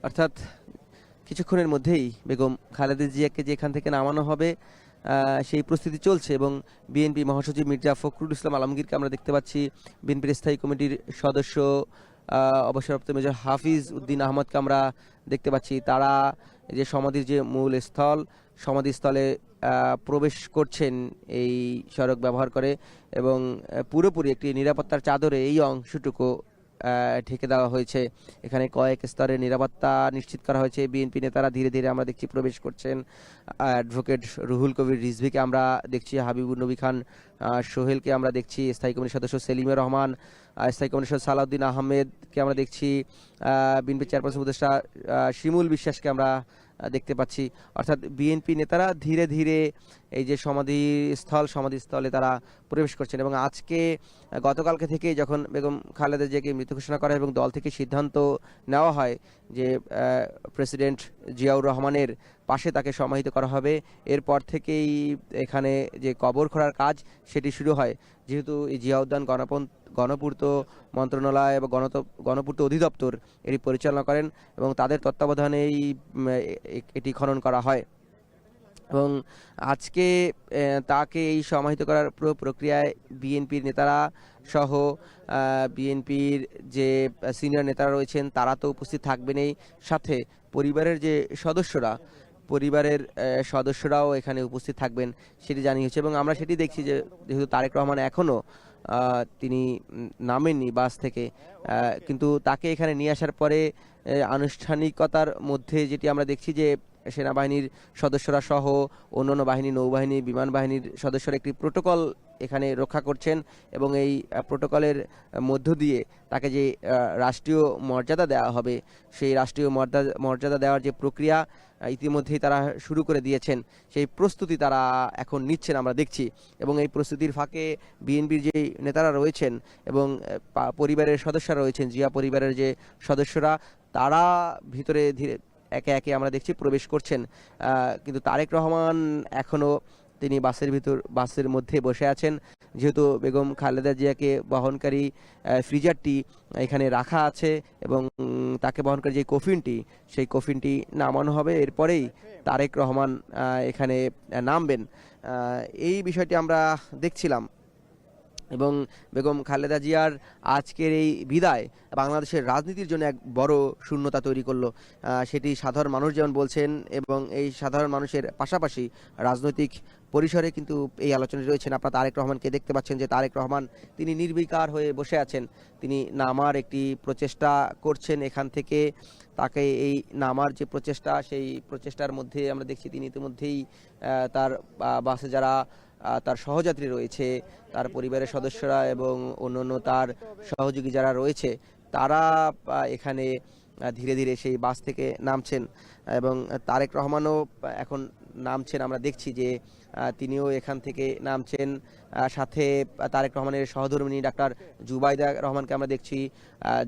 অর্থাৎ কিছুক্ষণের মধ্যেই বেগম খালেদা জিয়াকে যে এখান থেকে নামানো হবে সেই প্রস্তুতি চলছে এবং বিএনপি মহাসচিব মির্জা ফখরুল ইসলাম আলমগীরকে আমরা দেখতে পাচ্ছি, বিএনপির স্থায়ী কমিটির সদস্য অবসরপ্রাপ্ত মেজর হাফিজ উদ্দিন আহমদকে আমরা দেখতে পাচ্ছি। তারা যে সমাধির যে মূল স্থল, সমাধিস্থলে প্রবেশ করছেন এই সড়ক ব্যবহার করে এবং পুরোপুরি একটি নিরাপত্তার চাদরে এই অংশটুকু ঢেকে দেওয়া হয়েছে। এখানে কয়েক স্তরের নিরাপত্তা নিশ্চিত করা হয়েছে। বিএনপি নেতারা ধীরে ধীরে আমরা দেখছি প্রবেশ করছেন। অ্যাডভোকেট রুহুল কবির রিজভীকে আমরা দেখছি, হাবিবুর নবী খান সোহেলকে আমরা দেখছি, স্থায়ী কমিটির সদস্য সেলিমুর রহমান, স্থায়ী কমিটির সদস্য সালাউদ্দিন আহমেদকে আমরা দেখছি, বিএনপি চেয়ারপারসন উপদেষ্টা শিমুল বিশ্বাসকে আমরা দেখতে পাচ্ছি। অর্থাৎ বিএনপি নেতারা ধীরে ধীরে এই যে সমাধিস্থলে তারা প্রবেশ করছেন এবং আজকে গতকালকে থেকে যখন বেগম খালেদা জিয়াকে মৃত ঘোষণা করা হয় এবং দল থেকে সিদ্ধান্ত নেওয়া হয় যে প্রেসিডেন্ট জিয়াউর রহমানের পাশে তাকে সমাহিত করা হবে, এরপর থেকেই এখানে যে কবর খোঁড়ার কাজ সেটি শুরু হয়। যেহেতু এই জিয়া উদ্যান গণপূর্ত মন্ত্রণালয় এবং গণপূর্ত অধিদপ্তর এটি পরিচালনা করেন এবং তাদের তত্ত্বাবধানেই এটি খনন করা হয় এবং আজকে তাকে এই সমাহিত করার পুরো প্রক্রিয়ায় বিএনপির নেতারা সহ বিএনপির যে সিনিয়র নেতারা রয়েছেন তারা তো উপস্থিত থাকবেনই, সাথে পরিবারের সদস্যরাও এখানে উপস্থিত থাকবেন সেটি জানিয়েছে এবং আমরা সেটি দেখছি যে যেহেতু তারেক রহমান এখনও তিনি নামেননি বাস থেকে, কিন্তু তাকে এখানে নিয়ে আসার পরে আনুষ্ঠানিকতার মধ্যে যেটি আমরা দেখছি যে সেনাবাহিনীর সদস্যরা সহ অন্যান্য বাহিনী, নৌবাহিনী, বিমান বাহিনীর সদস্যরা একটি প্রোটোকল এখানে রক্ষা করছেন এবং এই প্রোটোকলের মধ্য দিয়ে তাকে যে রাষ্ট্রীয় মর্যাদা দেওয়া হবে সেই রাষ্ট্রীয় মর্যাদা দেওয়ার যে প্রক্রিয়া ইতিমধ্যেই তারা শুরু করে দিয়েছেন, সেই প্রস্তুতি তারা এখন নিচ্ছেন আমরা দেখছি এবং এই প্রস্তুতির ফাঁকে বিএনপির যে নেতারা রয়েছেন এবং পরিবারের সদস্যরা রয়েছেন, জিয়া পরিবারের যে সদস্যরা, তারা ভিতরে ধীরে একে একে আমরা দেখছি প্রবেশ করছেন। কিন্তু তারেক রহমান এখনও তিনি বাসের মধ্যে বসে আছেন, যেহেতু বেগম খালেদা জিয়াকে বহনকারী ফ্রিজারটি এখানে রাখা আছে এবং তাকে বহনকারী যে সেই কফিনটি নামানো হবে, এরপরেই তারেক রহমান এখানে নামবেন। এই বিষয়টি আমরা দেখছিলাম এবং বেগম খালেদা জিয়ার আজকের এই বিদায় বাংলাদেশের রাজনীতির জন্য এক বড় শূন্যতা তৈরি করলো, সেটি সাধারণ মানুষ যেমন বলছেন এবং এই সাধারণ মানুষের পাশাপাশি রাজনৈতিক পরিসরে কিন্তু এই আলোচনায় রয়েছেন। আপনারা তারেক রহমানকে দেখতে পাচ্ছেন যে তারেক রহমান তিনি নির্বিকার হয়ে বসে আছেন, তিনি নামার একটি প্রচেষ্টা করছেন এখান থেকে। তাকে এই নামার যে প্রচেষ্টা, সেই প্রচেষ্টার মধ্যে আমরা দেখছি তিনি ইতিমধ্যেই তার বাসে যারা তার সহযাত্রী রয়েছে, তার পরিবারের সদস্যরা এবং অন্যান্য তার সহযোগী যারা রয়েছে, তারা এখানে ধীরে ধীরে সেই বাস থেকে নামছেন এবং তারেক রহমানও এখন নামছেন। আমরা দেখছি যে তিনিও এখান থেকে নামছেন, সাথে তারেক রহমানের সহধর্মিণী ডাক্তার জুবাইদা রহমানকে আমরা দেখছি,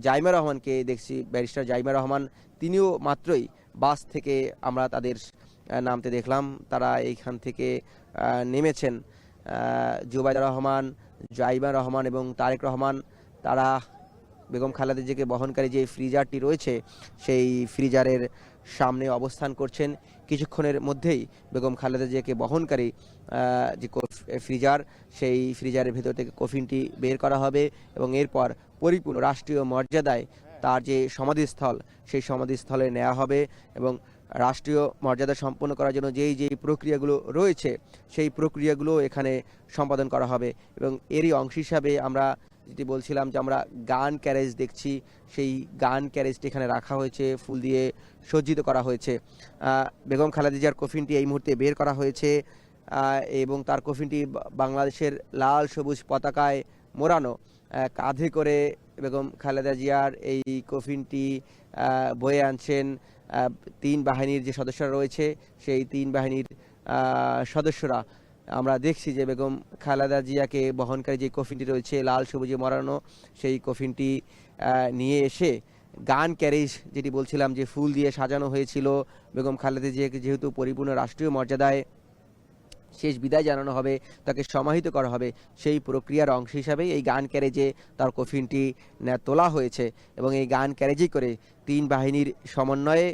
জাইমা রহমানকে দেখছি, ব্যারিস্টার জাইমা রহমান, তিনিও মাত্রই বাস থেকে আমরা তাদের নামতে দেখলাম, তারা এইখান থেকে নেমেছেন। জুবাইদা রহমান, জাইমা রহমান এবং তারেক রহমান তারা বেগম খালেদা জিয়াকে বহনকারী যে ফ্রিজারটি রয়েছে সেই ফ্রিজারের সামনে অবস্থান করছেন। কিছুক্ষণের মধ্যেই বেগম খালেদা জিয়াকে বহনকারী যে ফ্রিজার, সেই ফ্রিজারের ভেতর থেকে কফিনটি বের করা হবে এবং এরপর পরিপূর্ণ রাষ্ট্রীয় মর্যাদায় তার যে সমাধিস্থল সেই সমাধিস্থলে নেওয়া হবে এবং রাষ্ট্রীয় মর্যাদা সম্পন্ন করার জন্য যেই প্রক্রিয়াগুলো রয়েছে সেই প্রক্রিয়াগুলো এখানে সম্পাদন করা হবে এবং এরই অংশ হিসাবে আমরা যেটি বলছিলাম যে আমরা গান ক্যারেজ দেখছি, সেই গান ক্যারেজটি এখানে রাখা হয়েছে, ফুল দিয়ে সজ্জিত করা হয়েছে। বেগম খালেদা জিয়ার কফিনটি এই মুহূর্তে বের করা হয়েছে এবং তার কফিনটি বাংলাদেশের লাল সবুজ পতাকায় মোড়ানো, কাঁধে করে বেগম খালেদা জিয়ার এই কফিনটি বয়ে আনছেন তিন বাহিনীর যে সদস্যরা রয়েছে সেই তিন বাহিনীর সদস্যরা। আমরা দেখছি যে বেগম খালেদা জিয়াকে বহনকারী যে কফিনটি রয়েছে লাল সবুজে মরানো, সেই কফিনটি নিয়ে এসে গান ক্যারেজ, যেটি বলছিলাম যে ফুল দিয়ে সাজানো হয়েছিল, বেগম খালেদা জিয়াকে যেহেতু পরিপূর্ণ রাষ্ট্রীয় মর্যাদায় শেষ বিদায় জানানো হবে, তাকে সমাহিত করা হবে। সেই প্রক্রিয়ার অংশ হিসাবে এই গান ক্যারেজে তার কফিনটি তোলা হয়েছে এবং এই গান ক্যারেজেই করে তিন বাহিনীর সমন্বয়ে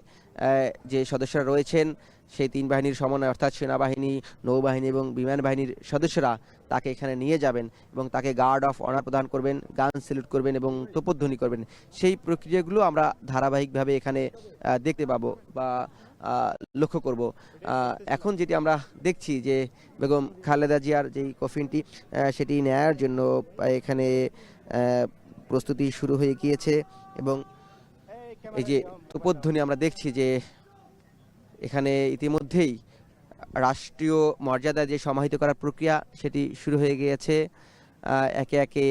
যে সদস্যরা রয়েছেন সেই তিন বাহিনীর সমন্বয় অর্থাৎ সেনাবাহিনী, নৌবাহিনী এবং বিমান বাহিনীর সদস্যরা তাকে এখানে নিয়ে যাবেন এবং তাকে গার্ড অফ অনার প্রদান করবেন, গান স্যালুট করবেন এবং তোপধ্বনি করবেন। সেই প্রক্রিয়াগুলো আমরা ধারাবাহিকভাবে এখানে দেখতে পাবো বা লক্ষ্য করব। এখন যেটি আমরা দেখছি যে বেগম খালেদা জিয়ার যেই কফিনটি সেটি নেয়ার জন্য এখানে প্রস্তুতি শুরু হয়ে গিয়েছে এবং এই যে তোপধ্বনি আমরা দেখছি যে এখানে ইতিমধ্যেই রাষ্ট্রীয় মর্যাদা যে সমাহিত করার প্রক্রিয়া সেটি শুরু হয়ে গিয়েছে। একে একে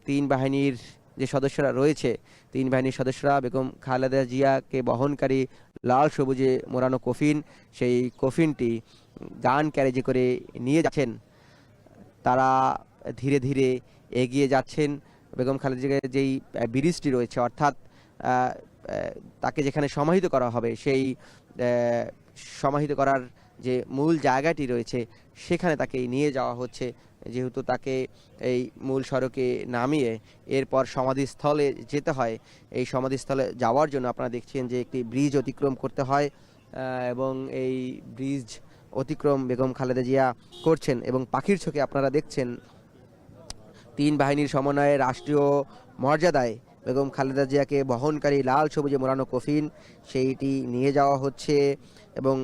তিন বাহিনীর যে সদস্যরা রয়েছে, তিন বাহিনীর সদস্যরা বেগম খালেদা জিয়াকে বহনকারী লাল সবুজে মোড়ানো কফিন, সেই কফিনটি গান ক্যারেজে করে নিয়ে যাচ্ছেন। তারা ধীরে ধীরে এগিয়ে যাচ্ছেন বেগম খালেদা জিয়ার যেই ব্রিজটি রয়েছে অর্থাৎ তাকে যেখানে সমাহিত করা হবে সেই সমাহিত করার যে মূল জায়গাটি রয়েছে সেখানে তাকে নিয়ে যাওয়া হচ্ছে। যেহেতু তাকে এই মূল সড়কে নামিয়ে এরপর সমাধিস্থলে যেতে হয়, এই সমাধিস্থলে যাওয়ার জন্য আপনারা দেখছেন যে একটি ব্রিজ অতিক্রম করতে হয় এবং এই ব্রিজ অতিক্রম বেগম খালেদা জিয়া করছেন এবং পাখির চোখে আপনারা দেখছেন তিন বাহিনীর সমন্বয়ে রাষ্ট্রীয় মর্যাদায় বেগম খালেদা জিয়াকে বহনকারী লাল সবুজে মোড়ানো কফিন সেইটি নিয়ে যাওয়া হচ্ছে এবং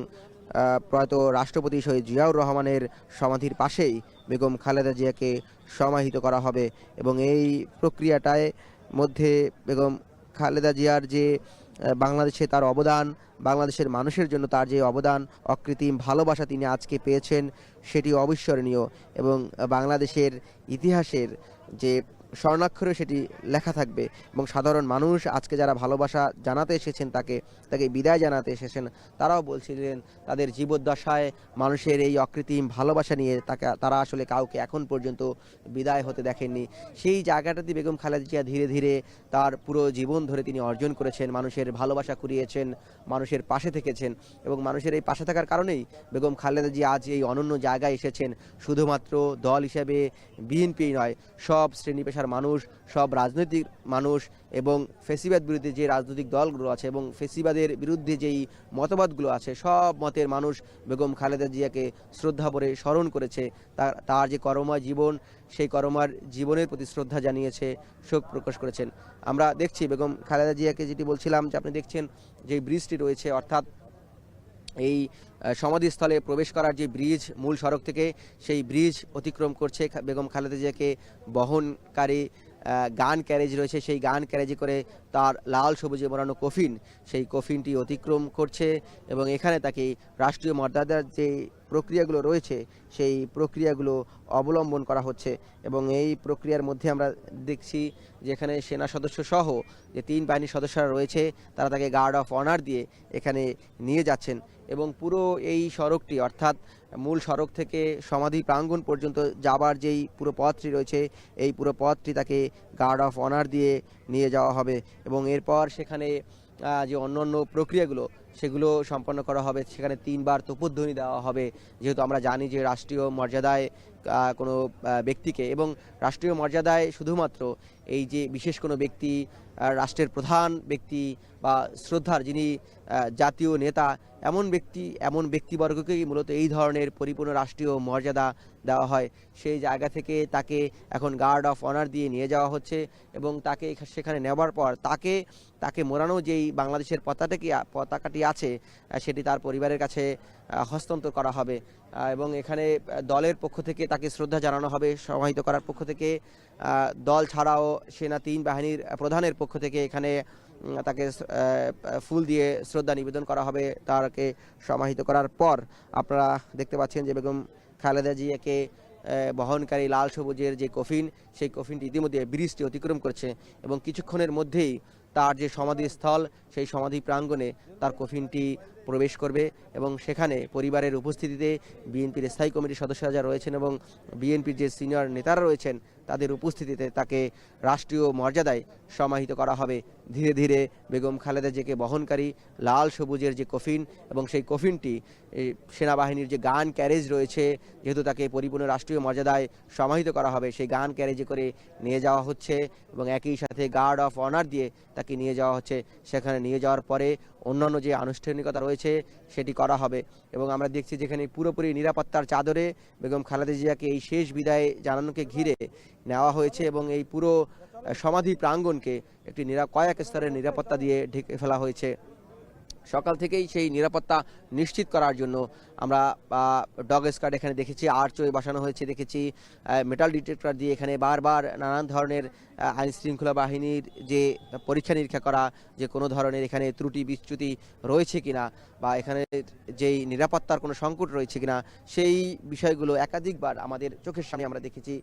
প্রয়াত রাষ্ট্রপতি শহীদ জিয়াউর রহমানের সমাধির পাশেই বেগম খালেদা জিয়াকে সমাহিত করা হবে এবং এই প্রক্রিয়াটায় মধ্যে বেগম খালেদা জিয়ার যে বাংলাদেশে তার অবদান, বাংলাদেশের মানুষের জন্য তার যে অবদান, অকৃত্রিম ভালোবাসা তিনি আজকে পেয়েছেন সেটি অবিস্মরণীয় এবং বাংলাদেশের ইতিহাসের যে স্বর্ণাক্ষরে সেটি লেখা থাকবে এবং সাধারণ মানুষ আজকে যারা ভালোবাসা জানাতে এসেছেন তাকে বিদায় জানাতে এসেছেন, তারাও বলছিলেন তাদের জীবদ্দশায় মানুষের এই অকৃত্রিম ভালোবাসা নিয়ে তারা আসলে কাউকে এখন পর্যন্ত বিদায় হতে দেখেননি। সেই জায়গাটাতে বেগম খালেদা জিয়া ধীরে ধীরে তার পুরো জীবন ধরে তিনি অর্জন করেছেন, মানুষের ভালোবাসা কুড়িয়েছেন, মানুষের পাশে থেকেছেন এবং মানুষের এই পাশে থাকার কারণেই বেগম খালেদা জিয়া আজ এই অনন্য জায়গায় এসেছেন। শুধুমাত্র দল হিসেবে বিএনপি নয়, সব শ্রেণী পেশার মানুষ, সব রাজনৈতিক মানুষ এবং ফেসিবাদ বিরুদ্ধে যে রাজনৈতিক দলগুলো আছে এবং ফেসিবাদের বিরুদ্ধে যেই মতবাদগুলো আছে সব মতের মানুষ বেগম খালেদা জিয়াকে শ্রদ্ধা ভরে স্মরণ করেছে। তার যে কর্মময় জীবন, সেই কর্মময় জীবনের প্রতি শ্রদ্ধা জানিয়েছে, শোক প্রকাশ করেছেন। আমরা দেখছি বেগম খালেদা জিয়াকে, যেটি বলছিলাম যে আপনি দেখছেন যে ব্রিজটি রয়েছে অর্থাৎ এই সমাধিস্থলে প্রবেশ করার যে ব্রিজ মূল সড়ক থেকে, সেই ব্রিজ অতিক্রম করছে বেগম খালেদা জিয়াকে বহনকারী গান ক্যারেজ রয়েছে, সেই গান ক্যারেজে করে তার লাল সবুজে মোড়ানো কফিন, সেই কফিনটি অতিক্রম করছে এবং এখানে তাকে রাষ্ট্রীয় মর্যাদার যে প্রক্রিয়াগুলো রয়েছে সেই প্রক্রিয়াগুলো অবলম্বন করা হচ্ছে এবং এই প্রক্রিয়ার মধ্যে আমরা দেখছি যেখানে সেনা সদস্য সহ যে তিন বাহিনীর সদস্যরা রয়েছে তারা তাকে গার্ড অফ অনার দিয়ে এখানে নিয়ে যাচ্ছেন এবং পুরো এই সড়কটি অর্থাৎ মূল সড়ক থেকে সমাধি প্রাঙ্গণ পর্যন্ত যাবার যেই পুরো পথটি রয়েছে এই পুরো পথটি তাকে গার্ড অফ অনার দিয়ে নিয়ে যাওয়া হবে এবং এরপর সেখানে যে অন্যান্য প্রক্রিয়াগুলো সেগুলো সম্পন্ন করা হবে। সেখানে তিনবার তোপধ্বনি দেওয়া হবে, যেহেতু আমরা জানি যে রাষ্ট্রীয় মর্যাদায় কোনো ব্যক্তিকে এবং রাষ্ট্রীয় মর্যাদায় শুধুমাত্র এই যে বিশেষ কোনো ব্যক্তি, রাষ্ট্রের প্রধান ব্যক্তি বা শ্রদ্ধার যিনি জাতীয় নেতা, এমন ব্যক্তিবর্গকেই মূলত এই ধরনের পরিপূর্ণ রাষ্ট্রীয় মর্যাদা দেওয়া হয়। সেই জায়গা থেকে তাকে এখন গার্ড অফ অনার দিয়ে নিয়ে যাওয়া হচ্ছে এবং তাকে সেখানে নেওয়ার পর তাকে মোড়ানো যেই বাংলাদেশের পতাকাটি আছে সেটি তার পরিবারের কাছে হস্তান্তর করা হবে এবং এখানে দলের পক্ষ থেকে তাকে শ্রদ্ধা জানানো হবে। সমাহিত করার পক্ষ থেকে দল ছাড়াও সেনা তিন বাহিনীর প্রধানের পক্ষ থেকে এখানে তাকে ফুল দিয়ে শ্রদ্ধা নিবেদন করা হবে। তাকে সমাহিত করার পর আপনারা দেখতে পাচ্ছেন যে বেগম খালেদা জিয়াকে বহনকারী লাল সবুজের যে কফিন, সেই কফিনটি ইতিমধ্যে ব্রিজটি অতিক্রম করছে এবং কিছুক্ষণের মধ্যেই তার যে সমাধিস্থল সেই সমাধি প্রাঙ্গণে তার কফিনটি প্রবেশ করবে এবং সেখানে পরিবারের উপস্থিতিতে বিএনপির স্থায়ী কমিটির সদস্যরা যারা রয়েছেন এবং বিএনপির যে সিনিয়র নেতারা রয়েছেন তাদের উপস্থিতিতে তাকে রাষ্ট্রীয় মর্যাদায় সমাহিত করা হবে। ধীরে ধীরে বেগম খালেদা জিয়াকে বহনকারী লাল সবুজের যে কফিন এবং সেই কফিনটি এই সেনাবাহিনীর যে গান ক্যারেজ রয়েছে, যেহেতু তাকে পরিপূর্ণ রাষ্ট্রীয় মর্যাদায় সমাহিত করা হবে, সেই গান ক্যারেজে করে নিয়ে যাওয়া হচ্ছে এবং একই সাথে গার্ড অফ অনার দিয়ে তাকে নিয়ে যাওয়া হচ্ছে। সেখানে নিয়ে যাওয়ার পরে অন্যান্য যে আনুষ্ঠানিকতা রয়েছে সেটি করা হবে এবং আমরা দেখছি যেখানে পুরোপুরি নিরাপত্তার চাদরে বেগম খালেদা জিয়াকে এই শেষ বিদায় জানানোকে ঘিরে নেওয়া হয়েছে এবং এই পুরো সমাধি প্রাঙ্গণকে একটি কয়েক স্তরের নিরাপত্তা দিয়ে ঢেকে ফেলা হয়েছে। সকাল থেকেই সেই নিরাপত্তা নিশ্চিত করার জন্য আমরা ডগ স্কোয়াড এখানে দেখেছি, আর্চওয়ে বসানো হয়েছে দেখেছি, মেটাল ডিটেক্টর দিয়ে এখানে বারবার নানান ধরনের আইন শৃঙ্খলা বাহিনীর যে পরীক্ষা নিরীক্ষা করা, যে কোনো ধরনের এখানে ত্রুটি বিচ্যুতি রয়েছে কিনা বা এখানে যেই নিরাপত্তার কোনো সংকট রয়েছে কিনা সেই বিষয়গুলো একাধিকবার আমাদের চোখের সামনে আমরা দেখেছি,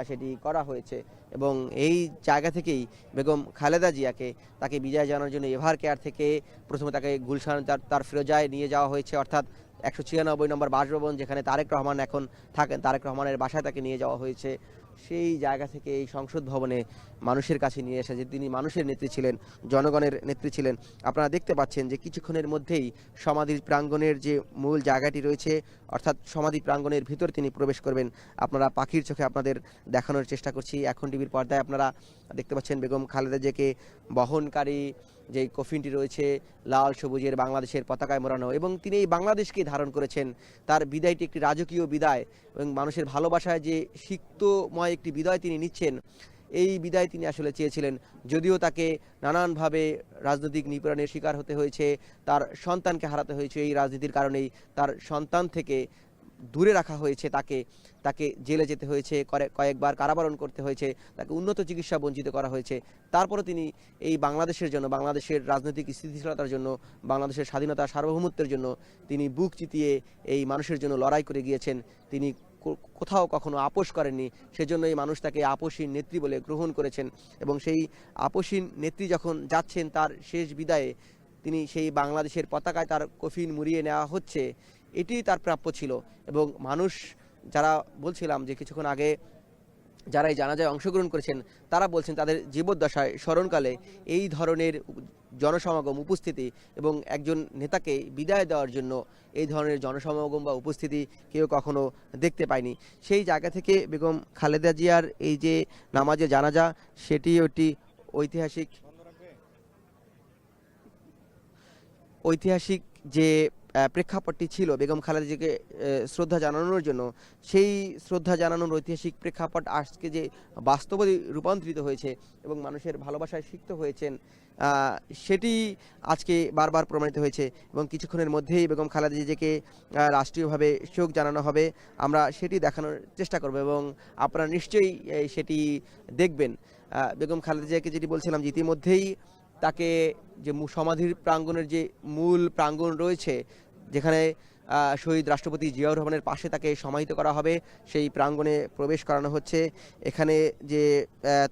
সেটি করা হয়েছে। এবং এই জায়গা থেকেই বেগম খালেদা জিয়াকে তাকে বিদায় জানানোর জন্য এভার কেয়ার থেকে প্রথমে তাকে গুলশান তার ফিরোজায় নিয়ে যাওয়া হয়েছে, অর্থাৎ 196 নম্বর বাসভবন যেখানে তারেক রহমান এখন থাকেন, তারেক রহমানের বাসায় তাকে নিয়ে যাওয়া হয়েছে। সেই জায়গা থেকে এই সংসদ ভবনে মানুষের কাছে নিয়ে এসে যে তিনি মানুষের নেত্রী ছিলেন, জনগণের নেত্রী ছিলেন। আপনারা দেখতে পাচ্ছেন যে কিছুক্ষণের মধ্যেই সমাধি প্রাঙ্গণের যে মূল জায়গাটি রয়েছে, অর্থাৎ সমাধি প্রাঙ্গণের ভিতর তিনি প্রবেশ করবেন। আপনারা পাখির চোখে আপনাদের দেখানোর চেষ্টা করছি। এখন টিভির পর্দায় আপনারা দেখতে পাচ্ছেন বেগম খালেদা জিয়াকে বহনকারী যে কফিনটি রয়েছে লাল সবুজের বাংলাদেশের পতাকায় মোড়ানো এবং তিনি এই বাংলাদেশকে ধারণ করেছেন। তার বিদায়টি একটি রাজকীয় বিদায় এবং মানুষের ভালোবাসায় যে সিক্তময় একটি বিদায় তিনি নিচ্ছেন, এই বিদায় তিনি আসলে চেয়েছিলেন। যদিও তাকে নানানভাবে রাজনৈতিক নিপীড়নের শিকার হতে হয়েছে, তার সন্তানকে হারাতে হয়েছে, এই রাজনীতির কারণেই তার সন্তান থেকে দূরে রাখা হয়েছে, তাকে জেলে যেতে হয়েছে, কয়েকবার কারাবরণ করতে হয়েছে, তাকে উন্নত চিকিৎসা বঞ্চিত করা হয়েছে। তারপরও তিনি এই বাংলাদেশের জন্য, বাংলাদেশের রাজনৈতিক স্থিতিশীলতার জন্য, বাংলাদেশের স্বাধীনতা সার্বভৌমত্বের জন্য তিনি বুক চিতিয়ে এই মানুষের জন্য লড়াই করে গিয়েছেন। তিনি কোথাও কখনো আপোষ করেননি, সেজন্য এই মানুষ তাকে আপসীন নেত্রী বলে গ্রহণ করেছেন এবং সেই আপসীন নেত্রী যখন যাচ্ছেন তার শেষ বিদায়ে তিনি সেই বাংলাদেশের পতাকায় তার কফিন মুড়িয়ে নেওয়া হচ্ছে, এটি তার প্রাপ্য ছিল। এবং মানুষ যারা বলছিলাম যে কিছুক্ষণ আগে যারা এই জানাজায় অংশগ্রহণ করেছেন তারা বলছেন তাদের জীবদ্দশায় স্মরণকালে এই ধরনের জনসমাগম উপস্থিতি এবং একজন নেতাকে বিদায় দেওয়ার জন্য এই ধরনের জনসমাগম বা উপস্থিতি কেউ কখনো দেখতে পায়নি। সেই জায়গা থেকে বেগম খালেদা জিয়ার এই যে নামাজে জানাজা, সেটি একটি ঐতিহাসিক যে প্রেক্ষাপটটি ছিল বেগম খালেদা জিয়াকে শ্রদ্ধা জানানোর জন্য, সেই শ্রদ্ধা জানানোর ঐতিহাসিক প্রেক্ষাপট আজকে যে বাস্তবে রূপান্তরিত হয়েছে এবং মানুষের ভালোবাসায় সিক্ত হয়েছেন, সেটি আজকে বারবার প্রমাণিত হয়েছে এবং কিছুক্ষণের মধ্যেই বেগম খালেদা জিয়াকে রাষ্ট্রীয়ভাবে শোক জানানো হবে। আমরা সেটি দেখানোর চেষ্টা করব এবং আপনারা নিশ্চয়ই সেটি দেখবেন। বেগম খালেদা জিয়াকে যেটি বলছিলাম যে ইতিমধ্যেই তাকে যে সমাধির প্রাঙ্গণের যে মূল প্রাঙ্গণ রয়েছে, যেখানে শহীদ রাষ্ট্রপতি জিয়াউর রহমানের পাশে তাকে সমাহিত করা হবে, সেই প্রাঙ্গণে প্রবেশ করানো হচ্ছে। এখানে যে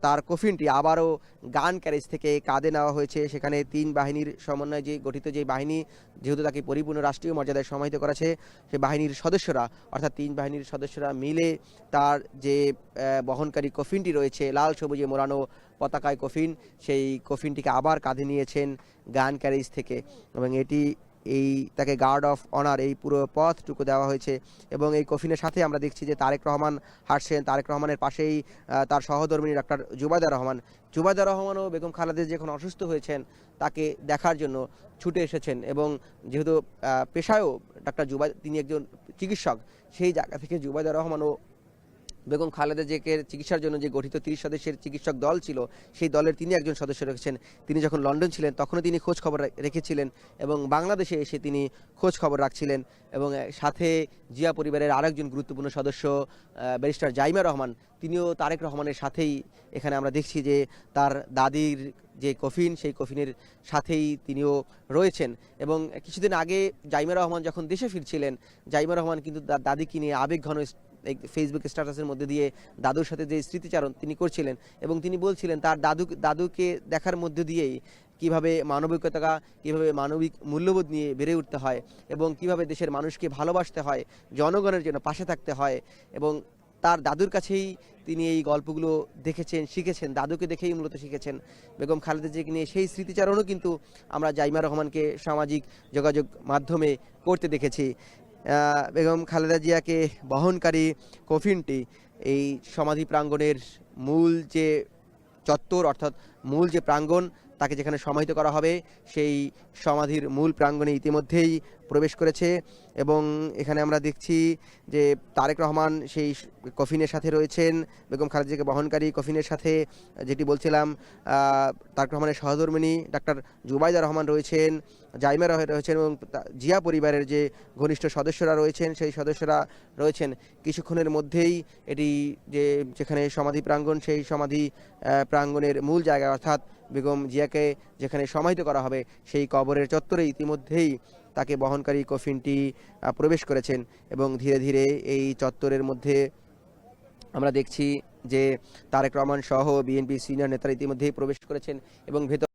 তার কফিনটি আবারও গান ক্যারেজ থেকে কাঁধে নেওয়া হয়েছে, সেখানে 3 বাহিনীর সমন্বয়ে যে গঠিত যে বাহিনী, যেহেতু তাকে পরিপূর্ণ রাষ্ট্রীয় মর্যাদায় সমাহিত করেছে, সেই বাহিনীর সদস্যরা অর্থাৎ 3 বাহিনীর সদস্যরা মিলে তার যে বহনকারী কফিনটি রয়েছে লাল সবুজে মোড়ানো পতাকায় কফিন, সেই কফিনটিকে আবার কাঁধে নিয়েছেন গান ক্যারেজ থেকে এবং তাকে গার্ড অফ অনার এই পুরো পথটুকু দেওয়া হয়েছে। এবং এই কফিনের সাথে আমরা দেখছি যে তারেক রহমান হাঁটছেন, তারেক রহমানের পাশেই তার সহধর্মিণী ডক্টর জুবাইদা রহমানও বেগম খালেদা জিয়া যখন অসুস্থ হয়েছেন তাকে দেখার জন্য ছুটে এসেছেন এবং যেহেতু পেশায়ও তিনি একজন চিকিৎসক, সেই জায়গা থেকে জুবাইদা রহমানও বেগম খালেদা জিয়াকে চিকিৎসার জন্য যে গঠিত 30 সদস্যের চিকিৎসক দল ছিল, সেই দলের তিনি একজন সদস্য রেখেছেন। তিনি যখন লন্ডন ছিলেন তখনও তিনি খোঁজ খবর রেখেছিলেন এবং বাংলাদেশে এসে তিনি খোঁজ খবর রাখছিলেন এবং সাথে জিয়া পরিবারের আরেকজন গুরুত্বপূর্ণ সদস্য ব্যারিস্টার জাইমা রহমান, তিনিও তারেক রহমানের সাথেই এখানে আমরা দেখছি যে তার দাদির যে কফিন, সেই কফিনের সাথেই তিনিও রয়েছেন। এবং কিছুদিন আগে জাইমা রহমান যখন দেশে ফিরছিলেন, জাইমা রহমান কিন্তু দাদিকে নিয়ে আবেগঘন ফেসবুক স্ট্যাটাসের মধ্যে দিয়ে দাদুর সাথে যে স্মৃতিচারণ তিনি করছিলেন এবং তিনি বলছিলেন তার দাদুকে দেখার মধ্যে দিয়েই কিভাবে মানবিকতা, কিভাবে মানবিক মূল্যবোধ নিয়ে বেড়ে উঠতে হয় এবং কিভাবে দেশের মানুষকে ভালোবাসতে হয়, জনগণের জন্য পাশে থাকতে হয় এবং তার দাদুর কাছেই তিনি এই গল্পগুলো দেখেছেন, শিখেছেন, দাদুকে দেখেই মূলত শিখেছেন। বেগম খালেদা জিয়াকে নিয়ে সেই স্মৃতিচারণও কিন্তু আমরা জাইমা রহমানকে সামাজিক যোগাযোগ মাধ্যমে করতে দেখেছি। বেগম খালেদা জিয়াকে বহনকারী কফিনটি এই সমাধি প্রাঙ্গণের মূল যে চত্বর, অর্থাৎ মূল যে প্রাঙ্গণ, তাকে যেখানে সমাহিত করা হবে সেই সমাধির মূল প্রাঙ্গণে ইতিমধ্যেই প্রবেশ করেছে। এবং এখানে আমরা দেখছি যে তারেক রহমান সেই কফিনের সাথে রয়েছেন, বেগম খালেদা জিয়াকে বহনকারী কফিনের সাথে, যেটি বলছিলাম তারেক রহমানের সহধর্মিণী ডাক্তার জুবাইদা রহমান রয়েছেন, জাইমা রয়েছেন এবং জিয়া পরিবারের যে ঘনিষ্ঠ সদস্যরা রয়েছেন সেই সদস্যরা রয়েছেন। কিছুক্ষণের মধ্যেই এটি যেখানে সমাধি প্রাঙ্গণ, সেই সমাধি প্রাঙ্গণের মূল জায়গা, অর্থাৎ বেগম জিয়াকে যেখানে সমাহিত করা হবে সেই কবরের চত্বরে ইতিমধ্যেই তাকে বহনকারী কফিনটি প্রবেশ করেছেন। এবং ধীরে ধীরে এই চত্বরের মধ্যে আমরা দেখছি যে তারেক রহমান সহ বিএনপি সিনিয়র নেতারা ইতিমধ্যেই প্রবেশ করেছেন এবং ভেতর